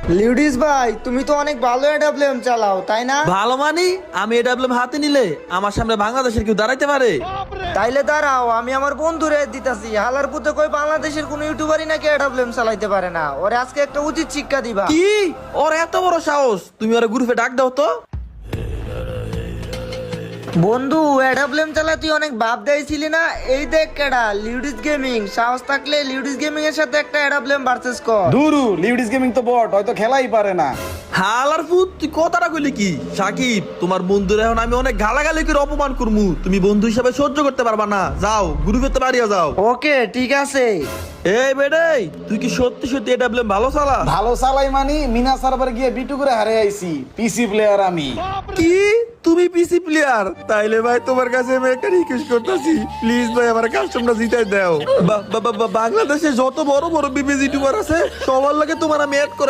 লিউডিস ভাই, তুমি তো অনেক ভালো এডাব্লিউএম চালাও তাই না? ভালো মানি আমি এডাব্লিউএম হাতে নিলে আমার সামনে বাংলাদেশের কেউ দাঁড়াইতে পারে? তাইলে দাঁড়াও, আমি আমার বন্ধুরে দিতাছি। হালার পুতে কই বাংলাদেশের কোন ইউটিউবারই নাকি এডাব্লিউএম চালাইতে পারে না। ওরে আজকে একটা উচিত শিক্ষা দিবা। কি ওর এত বড় সাহস? তুমি ওরা গ্রুপে ডাক দাও তো। বন্ধু, এডাব্লিউএম চালা তুই অনেক ভাব দেয়ছিলি না? এই দেখ কেডা, লিউডিস গেমিং। সাহস থাকলে লিউডিস গেমিং এর সাথে একটা এডাব্লিউএম ভার্সেস কর। দুরু লিউডিস গেমিং তো বট, হয়তো খেলাই পারে না। হালার ফুট, তুই কথাটা কইলি কি? সাকিব, তোমার বন্ধুরা এখন আমি অনেক গালাগালি করে অপমান করমু, তুমি বন্ধু হিসাবে সহ্য করতে পারবা না। যাও গ্রুপে তো বাড়িয়া যাও। ওকে ঠিক আছে। এই বেডাই, তুই কি সত্যি সত্যি এডাব্লিউএম ভালো চালা? ভালো চালাই মানি মিনা সার্ভার গিয়ে বিটু করে হারে আইছি। পিসি প্লেয়ার আমি। কি তুমি পিসি প্লেয়ার? তাইলে ভাই তোমার কাছে আমি একটা রিকোয়েস্ট করতেছি, প্লিজ ভাই আমার কাস্টমটা জিতাই দাও। বাংলাদেশে যত বড় বড় বিপি ইউটিউবার আছে সবার লাগে তোমার আমি অ্যাড করাই